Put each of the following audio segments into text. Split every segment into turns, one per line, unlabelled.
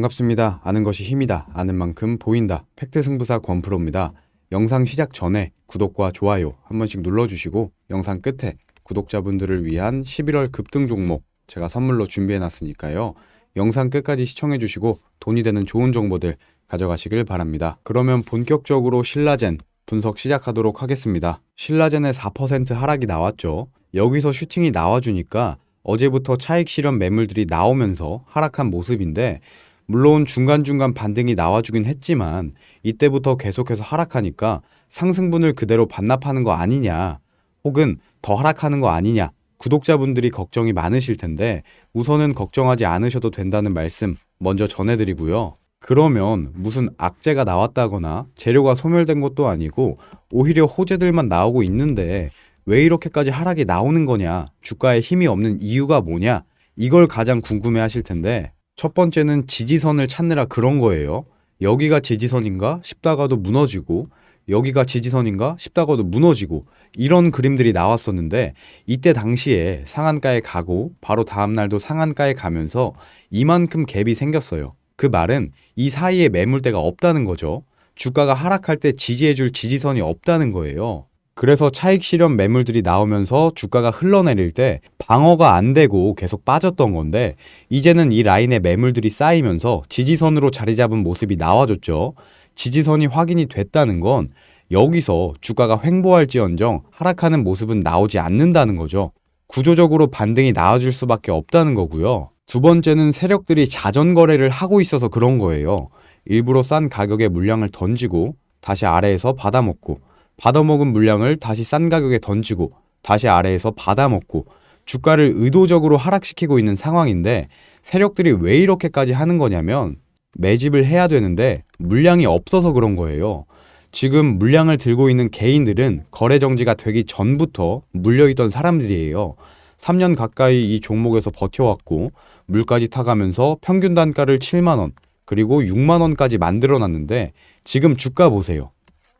반갑습니다. 아는 것이 힘이다. 아는 만큼 보인다. 팩트 승부사 권프로입니다. 영상 시작 전에 구독과 좋아요 한 번씩 눌러주시고 영상 끝에 구독자분들을 위한 11월 급등 종목 제가 선물로 준비해놨으니까요. 영상 끝까지 시청해주시고 돈이 되는 좋은 정보들 가져가시길 바랍니다. 그러면 본격적으로 신라젠 분석 시작하도록 하겠습니다. 신라젠의 4% 하락이 나왔죠. 여기서 슈팅이 나와주니까 어제부터 차익 실현 매물들이 나오면서 하락한 모습인데, 물론 중간중간 반등이 나와주긴 했지만 이때부터 계속해서 하락하니까 상승분을 그대로 반납하는 거 아니냐, 혹은 더 하락하는 거 아니냐, 구독자분들이 걱정이 많으실 텐데 우선은 걱정하지 않으셔도 된다는 말씀 먼저 전해드리고요. 그러면 무슨 악재가 나왔다거나 재료가 소멸된 것도 아니고 오히려 호재들만 나오고 있는데 왜 이렇게까지 하락이 나오는 거냐, 주가에 힘이 없는 이유가 뭐냐, 이걸 가장 궁금해 하실 텐데, 첫 번째는 지지선을 찾느라 그런 거예요. 여기가 지지선인가 싶다가도 무너지고, 여기가 지지선인가 싶다가도 무너지고, 이런 그림들이 나왔었는데, 이때 당시에 상한가에 가고 바로 다음날도 상한가에 가면서 이만큼 갭이 생겼어요. 그 말은 이 사이에 매물대가 없다는 거죠. 주가가 하락할 때 지지해줄 지지선이 없다는 거예요. 그래서 차익 실현 매물들이 나오면서 주가가 흘러내릴 때 방어가 안 되고 계속 빠졌던 건데, 이제는 이 라인에 매물들이 쌓이면서 지지선으로 자리 잡은 모습이 나와줬죠. 지지선이 확인이 됐다는 건 여기서 주가가 횡보할지언정 하락하는 모습은 나오지 않는다는 거죠. 구조적으로 반등이 나와줄 수밖에 없다는 거고요. 두 번째는 세력들이 자전 거래를 하고 있어서 그런 거예요. 일부러 싼 가격에 물량을 던지고 다시 아래에서 받아먹고, 받아먹은 물량을 다시 싼 가격에 던지고 다시 아래에서 받아먹고, 주가를 의도적으로 하락시키고 있는 상황인데, 세력들이 왜 이렇게까지 하는 거냐면 매집을 해야 되는데 물량이 없어서 그런 거예요. 지금 물량을 들고 있는 개인들은 거래 정지가 되기 전부터 물려있던 사람들이에요. 3년 가까이 이 종목에서 버텨왔고 물까지 타가면서 평균 단가를 7만원 그리고 6만원까지 만들어놨는데 지금 주가 보세요.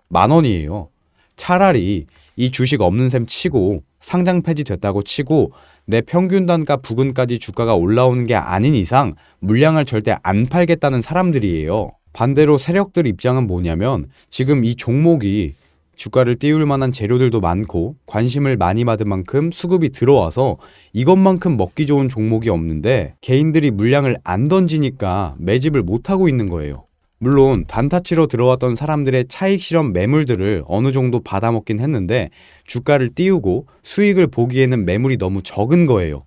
만원이에요. 차라리 이 주식 없는 셈 치고 상장 폐지됐다고 치고 내 평균 단가 부근까지 주가가 올라오는 게 아닌 이상 물량을 절대 안 팔겠다는 사람들이에요. 반대로 세력들 입장은 뭐냐면, 지금 이 종목이 주가를 띄울 만한 재료들도 많고 관심을 많이 받은 만큼 수급이 들어와서 이것만큼 먹기 좋은 종목이 없는데 개인들이 물량을 안 던지니까 매집을 못하고 있는 거예요. 물론 단타 치러 들어왔던 사람들의 차익 실현 매물들을 어느 정도 받아먹긴 했는데 주가를 띄우고 수익을 보기에는 매물이 너무 적은 거예요.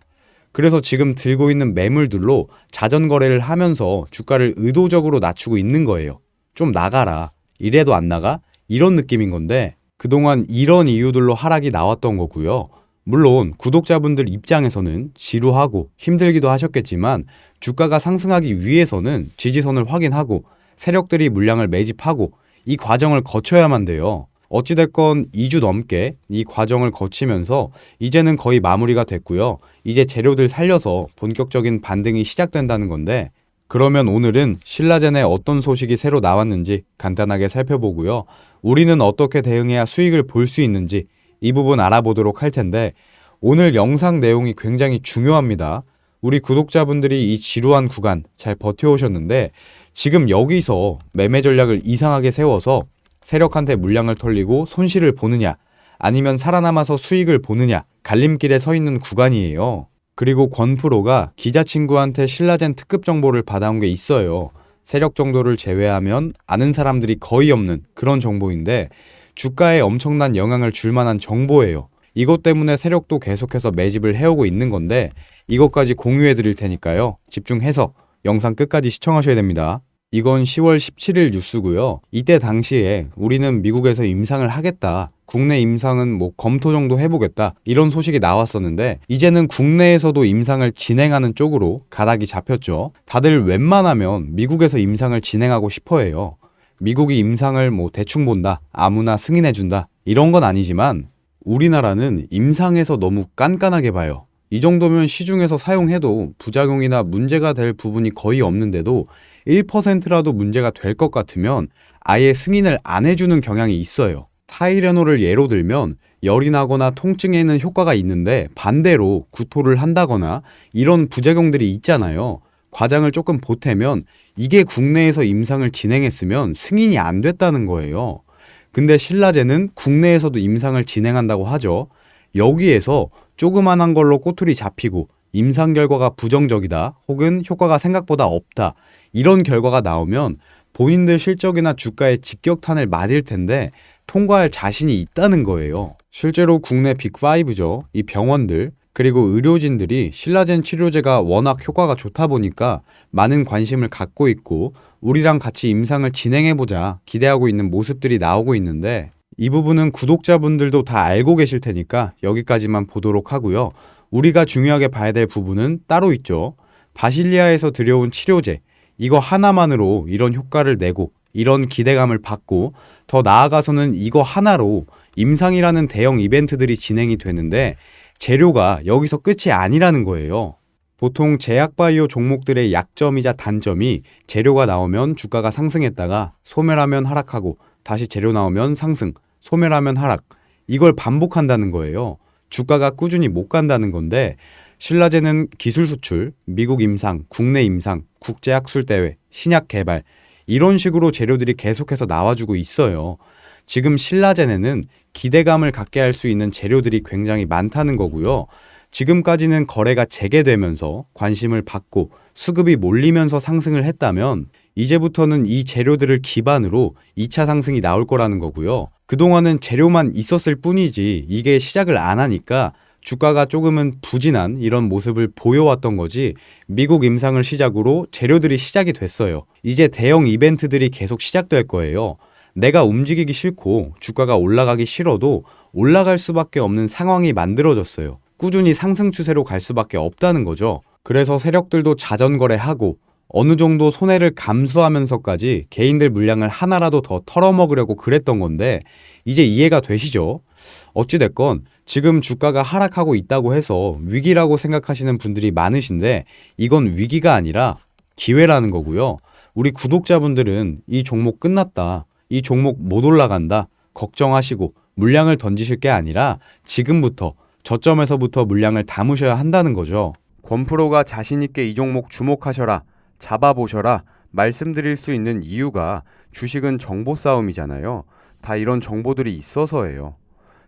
그래서 지금 들고 있는 매물들로 자전 거래를 하면서 주가를 의도적으로 낮추고 있는 거예요. 좀 나가라, 이래도 안 나가? 이런 느낌인 건데, 그동안 이런 이유들로 하락이 나왔던 거고요. 물론 구독자분들 입장에서는 지루하고 힘들기도 하셨겠지만 주가가 상승하기 위해서는 지지선을 확인하고 세력들이 물량을 매집하고 이 과정을 거쳐야만 돼요. 어찌됐건 2주 넘게 이 과정을 거치면서 이제는 거의 마무리가 됐고요. 이제 재료들 살려서 본격적인 반등이 시작된다는 건데, 그러면 오늘은 신라젠에 어떤 소식이 새로 나왔는지 간단하게 살펴보고요. 우리는 어떻게 대응해야 수익을 볼 수 있는지 이 부분 알아보도록 할 텐데, 오늘 영상 내용이 굉장히 중요합니다. 우리 구독자분들이 이 지루한 구간 잘 버텨오셨는데 지금 여기서 매매 전략을 이상하게 세워서 세력한테 물량을 털리고 손실을 보느냐, 아니면 살아남아서 수익을 보느냐, 갈림길에 서 있는 구간이에요. 그리고 권프로가 기자 친구한테 신라젠 특급 정보를 받아온 게 있어요. 세력 정도를 제외하면 아는 사람들이 거의 없는 그런 정보인데 주가에 엄청난 영향을 줄 만한 정보예요. 이것 때문에 세력도 계속해서 매집을 해오고 있는 건데 이것까지 공유해 드릴 테니까요. 집중해서 영상 끝까지 시청하셔야 됩니다. 이건 10월 17일 뉴스고요. 이때 당시에 우리는 미국에서 임상을 하겠다, 국내 임상은 뭐 검토 정도 해보겠다, 이런 소식이 나왔었는데 이제는 국내에서도 임상을 진행하는 쪽으로 가닥이 잡혔죠. 다들 웬만하면 미국에서 임상을 진행하고 싶어 해요. 미국이 임상을 뭐 대충 본다, 아무나 승인해준다, 이런 건 아니지만 우리나라는 임상에서 너무 깐깐하게 봐요. 이 정도면 시중에서 사용해도 부작용이나 문제가 될 부분이 거의 없는데도 1%라도 문제가 될 것 같으면 아예 승인을 안 해주는 경향이 있어요. 타이레놀을 예로 들면 열이 나거나 통증에는 효과가 있는데 반대로 구토를 한다거나 이런 부작용들이 있잖아요. 과장을 조금 보태면 이게 국내에서 임상을 진행했으면 승인이 안 됐다는 거예요. 근데 신라제는 국내에서도 임상을 진행한다고 하죠. 여기에서 조그만한 걸로 꼬투리 잡히고 임상 결과가 부정적이다 혹은 효과가 생각보다 없다 이런 결과가 나오면 본인들 실적이나 주가에 직격탄을 맞을 텐데 통과할 자신이 있다는 거예요. 실제로 국내 빅5죠. 이 병원들 그리고 의료진들이 신라젠 치료제가 워낙 효과가 좋다 보니까 많은 관심을 갖고 있고 우리랑 같이 임상을 진행해보자 기대하고 있는 모습들이 나오고 있는데 이 부분은 구독자분들도 다 알고 계실 테니까 여기까지만 보도록 하고요. 우리가 중요하게 봐야 될 부분은 따로 있죠. 바실리아에서 들여온 치료제 이거 하나만으로 이런 효과를 내고 이런 기대감을 받고 더 나아가서는 이거 하나로 임상이라는 대형 이벤트들이 진행이 되는데 재료가 여기서 끝이 아니라는 거예요. 보통 제약바이오 종목들의 약점이자 단점이 재료가 나오면 주가가 상승했다가 소멸하면 하락하고 다시 재료 나오면 상승, 소멸하면 하락 이걸 반복한다는 거예요. 주가가 꾸준히 못 간다는 건데 신라제는 기술 수출, 미국 임상, 국내 임상, 국제학술대회, 신약 개발 이런 식으로 재료들이 계속해서 나와주고 있어요. 지금 신라제네는 기대감을 갖게 할 수 있는 재료들이 굉장히 많다는 거고요. 지금까지는 거래가 재개되면서 관심을 받고 수급이 몰리면서 상승을 했다면 이제부터는 이 재료들을 기반으로 2차 상승이 나올 거라는 거고요. 그동안은 재료만 있었을 뿐이지 이게 시작을 안 하니까 주가가 조금은 부진한 이런 모습을 보여왔던 거지 미국 임상을 시작으로 재료들이 시작이 됐어요. 이제 대형 이벤트들이 계속 시작될 거예요. 내가 움직이기 싫고 주가가 올라가기 싫어도 올라갈 수밖에 없는 상황이 만들어졌어요. 꾸준히 상승 추세로 갈 수밖에 없다는 거죠. 그래서 세력들도 자전거래하고 어느 정도 손해를 감수하면서까지 개인들 물량을 하나라도 더 털어먹으려고 그랬던 건데 이제 이해가 되시죠? 어찌됐건 지금 주가가 하락하고 있다고 해서 위기라고 생각하시는 분들이 많으신데 이건 위기가 아니라 기회라는 거고요. 우리 구독자분들은 이 종목 끝났다. 이 종목 못 올라간다. 걱정하시고 물량을 던지실 게 아니라 지금부터 저점에서부터 물량을 담으셔야 한다는 거죠. 권프로가 자신있게 이 종목 주목하셔라. 잡아보셔라. 말씀드릴 수 있는 이유가 주식은 정보 싸움이잖아요. 다 이런 정보들이 있어서예요.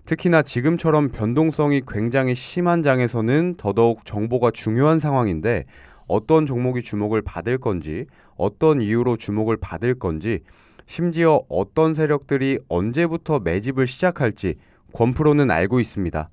특히나 지금처럼 변동성이 굉장히 심한 장에서는 더더욱 정보가 중요한 상황인데 어떤 종목이 주목을 받을 건지 어떤 이유로 주목을 받을 건지 심지어 어떤 세력들이 언제부터 매집을 시작할지 권프로는 알고 있습니다.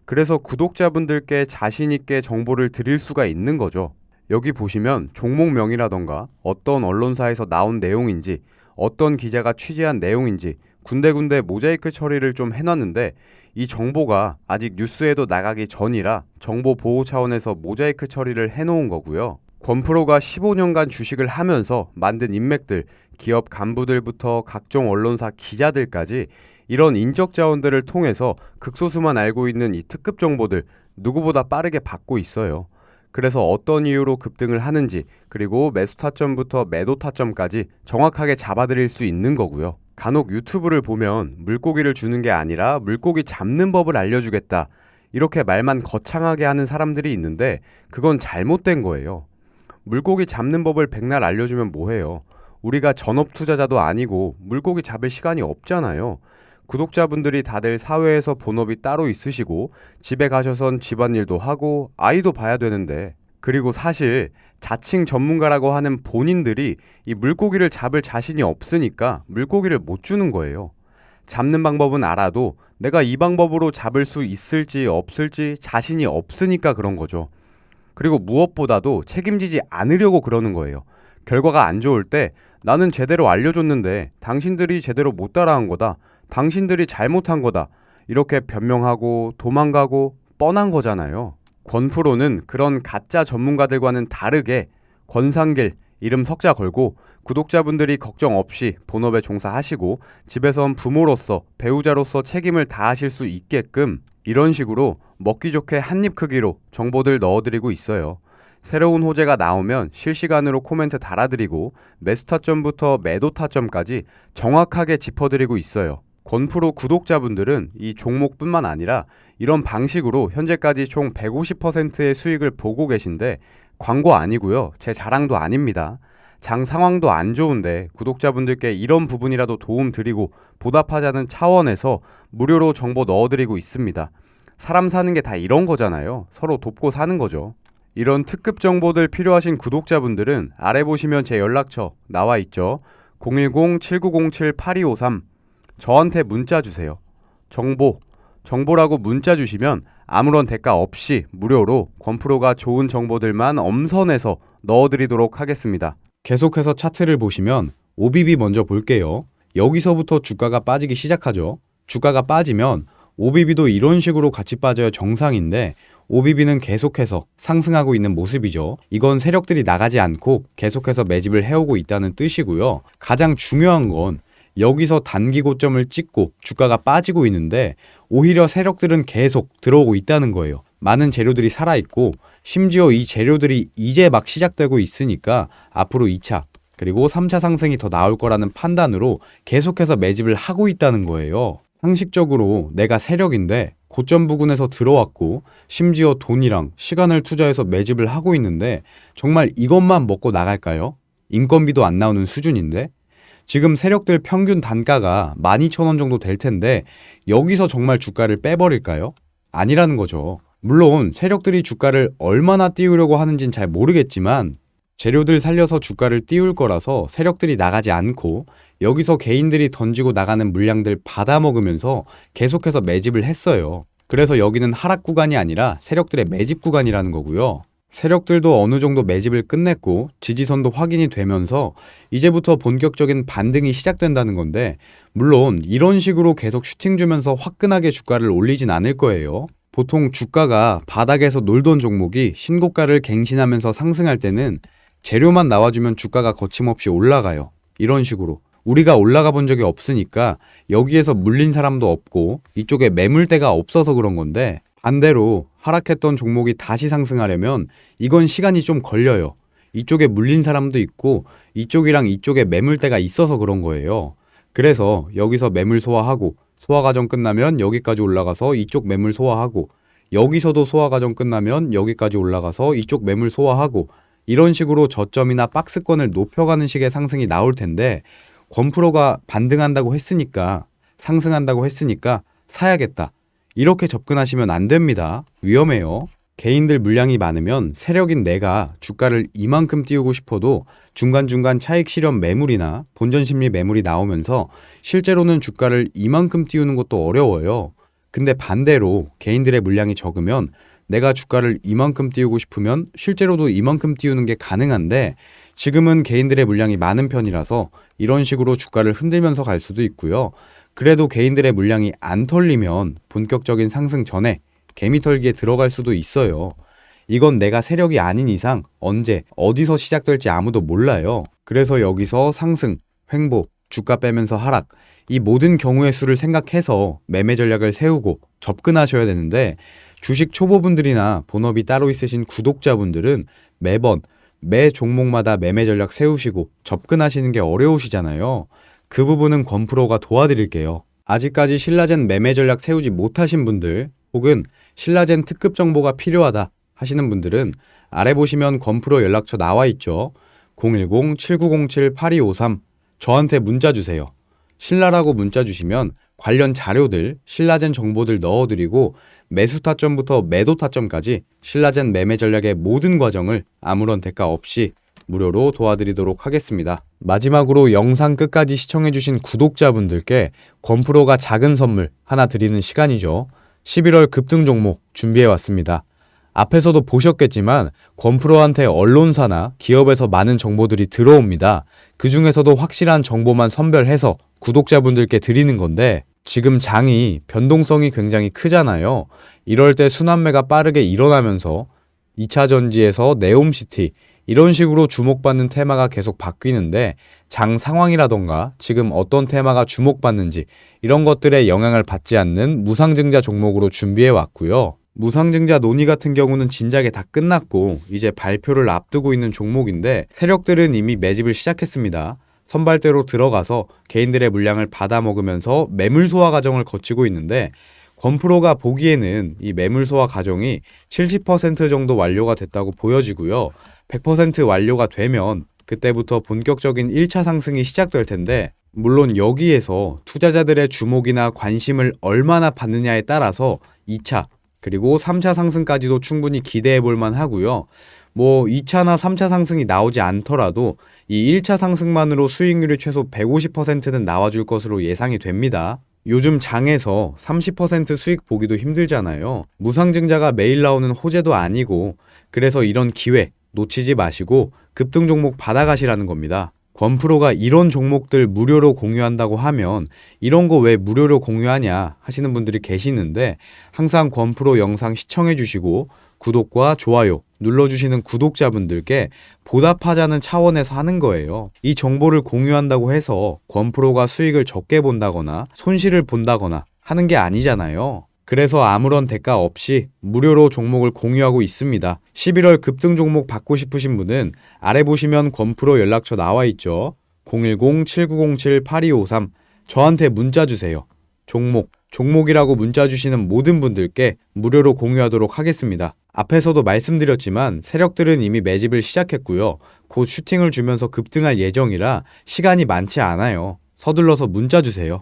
그래서 구독자분들께 자신있게 정보를 드릴 수가 있는 거죠. 여기 보시면 종목명이라던가 어떤 언론사에서 나온 내용인지 어떤 기자가 취재한 내용인지 군데군데 모자이크 처리를 좀 해놨는데 이 정보가 아직 뉴스에도 나가기 전이라 정보 보호 차원에서 모자이크 처리를 해놓은 거고요. 권프로가 15년간 주식을 하면서 만든 인맥들, 기업 간부들부터 각종 언론사 기자들까지 이런 인적 자원들을 통해서 극소수만 알고 있는 이 특급 정보들 누구보다 빠르게 받고 있어요. 그래서 어떤 이유로 급등을 하는지 그리고 매수 타점부터 매도 타점까지 정확하게 잡아드릴 수 있는 거고요. 간혹 유튜브를 보면 물고기를 주는 게 아니라 물고기 잡는 법을 알려주겠다 이렇게 말만 거창하게 하는 사람들이 있는데 그건 잘못된 거예요. 물고기 잡는 법을 백날 알려주면 뭐해요. 우리가 전업 투자자도 아니고 물고기 잡을 시간이 없잖아요. 구독자분들이 다들 사회에서 본업이 따로 있으시고 집에 가셔선 집안일도 하고 아이도 봐야 되는데 그리고 사실 자칭 전문가라고 하는 본인들이 이 물고기를 잡을 자신이 없으니까 물고기를 못 주는 거예요. 잡는 방법은 알아도 내가 이 방법으로 잡을 수 있을지 없을지 자신이 없으니까 그런 거죠. 그리고 무엇보다도 책임지지 않으려고 그러는 거예요. 결과가 안 좋을 때 나는 제대로 알려줬는데 당신들이 제대로 못 따라한 거다. 당신들이 잘못한 거다. 이렇게 변명하고 도망가고 뻔한 거잖아요. 권프로는 그런 가짜 전문가들과는 다르게 권상길 이름 석자 걸고 구독자분들이 걱정 없이 본업에 종사하시고 집에선 부모로서 배우자로서 책임을 다하실 수 있게끔 이런 식으로 먹기 좋게 한입 크기로 정보들 넣어드리고 있어요. 새로운 호재가 나오면 실시간으로 코멘트 달아드리고 매수 타점부터 매도 타점까지 정확하게 짚어드리고 있어요. 권프로 구독자분들은 이 종목뿐만 아니라 이런 방식으로 현재까지 총 150%의 수익을 보고 계신데 광고 아니고요. 제 자랑도 아닙니다. 장 상황도 안 좋은데 구독자분들께 이런 부분이라도 도움 드리고 보답하자는 차원에서 무료로 정보 넣어드리고 있습니다. 사람 사는 게 다 이런 거잖아요. 서로 돕고 사는 거죠. 이런 특급 정보들 필요하신 구독자분들은 아래 보시면 제 연락처 나와 있죠. 010-7907-8253 저한테 문자 주세요. 정보라고 문자 주시면 아무런 대가 없이 무료로 권프로가 좋은 정보들만 엄선해서 넣어드리도록 하겠습니다. 계속해서 차트를 보시면 OBB 먼저 볼게요. 여기서부터 주가가 빠지기 시작하죠. 주가가 빠지면 OBB도 이런 식으로 같이 빠져야 정상인데 OBB는 계속해서 상승하고 있는 모습이죠. 이건 세력들이 나가지 않고 계속해서 매집을 해오고 있다는 뜻이고요. 가장 중요한 건 여기서 단기 고점을 찍고 주가가 빠지고 있는데 오히려 세력들은 계속 들어오고 있다는 거예요. 많은 재료들이 살아있고 심지어 이 재료들이 이제 막 시작되고 있으니까 앞으로 2차 그리고 3차 상승이 더 나올 거라는 판단으로 계속해서 매집을 하고 있다는 거예요. 상식적으로 내가 세력인데 고점 부근에서 들어왔고 심지어 돈이랑 시간을 투자해서 매집을 하고 있는데 정말 이것만 먹고 나갈까요? 인건비도 안 나오는 수준인데 지금 세력들 평균 단가가 12,000원 정도 될 텐데 여기서 정말 주가를 빼버릴까요? 아니라는 거죠. 물론 세력들이 주가를 얼마나 띄우려고 하는진 잘 모르겠지만 재료들 살려서 주가를 띄울 거라서 세력들이 나가지 않고 여기서 개인들이 던지고 나가는 물량들 받아먹으면서 계속해서 매집을 했어요. 그래서 여기는 하락 구간이 아니라 세력들의 매집 구간이라는 거고요. 세력들도 어느 정도 매집을 끝냈고 지지선도 확인이 되면서 이제부터 본격적인 반등이 시작된다는 건데 물론 이런 식으로 계속 슈팅 주면서 화끈하게 주가를 올리진 않을 거예요. 보통 주가가 바닥에서 놀던 종목이 신고가를 갱신하면서 상승할 때는 재료만 나와주면 주가가 거침없이 올라가요. 이런 식으로. 우리가 올라가 본 적이 없으니까 여기에서 물린 사람도 없고 이쪽에 매물대가 없어서 그런 건데 반대로 하락했던 종목이 다시 상승하려면 이건 시간이 좀 걸려요. 이쪽에 물린 사람도 있고 이쪽이랑 이쪽에 매물대가 있어서 그런 거예요. 그래서 여기서 매물 소화하고 소화 과정 끝나면 여기까지 올라가서 이쪽 매물 소화하고 여기서도 소화 과정 끝나면 여기까지 올라가서 이쪽 매물 소화하고 이런 식으로 저점이나 박스권을 높여가는 식의 상승이 나올 텐데 권프로가 반등한다고 했으니까 상승한다고 했으니까 사야겠다. 이렇게 접근하시면 안 됩니다. 위험해요. 개인들 물량이 많으면 세력인 내가 주가를 이만큼 띄우고 싶어도 중간중간 차익 실현 매물이나 본전 심리 매물이 나오면서 실제로는 주가를 이만큼 띄우는 것도 어려워요. 근데 반대로 개인들의 물량이 적으면 내가 주가를 이만큼 띄우고 싶으면 실제로도 이만큼 띄우는 게 가능한데 지금은 개인들의 물량이 많은 편이라서 이런 식으로 주가를 흔들면서 갈 수도 있고요. 그래도 개인들의 물량이 안 털리면 본격적인 상승 전에 개미털기에 들어갈 수도 있어요. 이건 내가 세력이 아닌 이상 언제 어디서 시작될지 아무도 몰라요. 그래서 여기서 상승, 횡보, 주가 빼면서 하락 이 모든 경우의 수를 생각해서 매매 전략을 세우고 접근하셔야 되는데 주식 초보분들이나 본업이 따로 있으신 구독자분들은 매번 매 종목마다 매매 전략 세우시고 접근하시는 게 어려우시잖아요. 그 부분은 권프로가 도와드릴게요. 아직까지 신라젠 매매 전략 세우지 못하신 분들 혹은 신라젠 특급 정보가 필요하다 하시는 분들은 아래 보시면 권프로 연락처 나와 있죠. 010-7907-8253 저한테 문자 주세요. 신라라고 문자 주시면 관련 자료들, 신라젠 정보들 넣어드리고 매수 타점부터 매도 타점까지 신라젠 매매 전략의 모든 과정을 아무런 대가 없이 무료로 도와드리도록 하겠습니다. 마지막으로 영상 끝까지 시청해주신 구독자분들께 권프로가 작은 선물 하나 드리는 시간이죠. 11월 급등 종목 준비해왔습니다. 앞에서도 보셨겠지만 권프로한테 언론사나 기업에서 많은 정보들이 들어옵니다. 그 중에서도 확실한 정보만 선별해서 구독자분들께 드리는 건데 지금 장이 변동성이 굉장히 크잖아요. 이럴 때 순환매가 빠르게 일어나면서 2차 전지에서 네옴시티 이런 식으로 주목받는 테마가 계속 바뀌는데 장 상황이라던가 지금 어떤 테마가 주목받는지 이런 것들에 영향을 받지 않는 무상증자 종목으로 준비해 왔고요. 무상증자 논의 같은 경우는 진작에 다 끝났고 이제 발표를 앞두고 있는 종목인데 세력들은 이미 매집을 시작했습니다. 선발대로 들어가서 개인들의 물량을 받아먹으면서 매물 소화 과정을 거치고 있는데 권프로가 보기에는 이 매물 소화 과정이 70% 정도 완료가 됐다고 보여지고요. 100% 완료가 되면 그때부터 본격적인 1차 상승이 시작될 텐데, 물론 여기에서 투자자들의 주목이나 관심을 얼마나 받느냐에 따라서 2차 그리고 3차 상승까지도 충분히 기대해 볼 만하고요. 2차나 3차 상승이 나오지 않더라도 이 1차 상승만으로 수익률이 최소 150%는 나와줄 것으로 예상이 됩니다. 요즘 장에서 30% 수익 보기도 힘들잖아요. 무상증자가 매일 나오는 호재도 아니고, 그래서 이런 기회 놓치지 마시고 급등 종목 받아가시라는 겁니다. 권프로가 이런 종목들 무료로 공유한다고 하면 이런 거 왜 무료로 공유하냐 하시는 분들이 계시는데, 항상 권프로 영상 시청해 주시고 구독과 좋아요 눌러주시는 구독자분들께 보답하자는 차원에서 하는 거예요. 이 정보를 공유한다고 해서 권프로가 수익을 적게 본다거나 손실을 본다거나 하는 게 아니잖아요. 그래서 아무런 대가 없이 무료로 종목을 공유하고 있습니다. 11월 급등 종목 받고 싶으신 분은 아래 보시면 권프로 연락처 나와 있죠. 010-7907-8253 저한테 문자 주세요. 종목이라고 문자 주시는 모든 분들께 무료로 공유하도록 하겠습니다. 앞에서도 말씀드렸지만 세력들은 이미 매집을 시작했고요. 곧 슈팅을 주면서 급등할 예정이라 시간이 많지 않아요. 서둘러서 문자 주세요.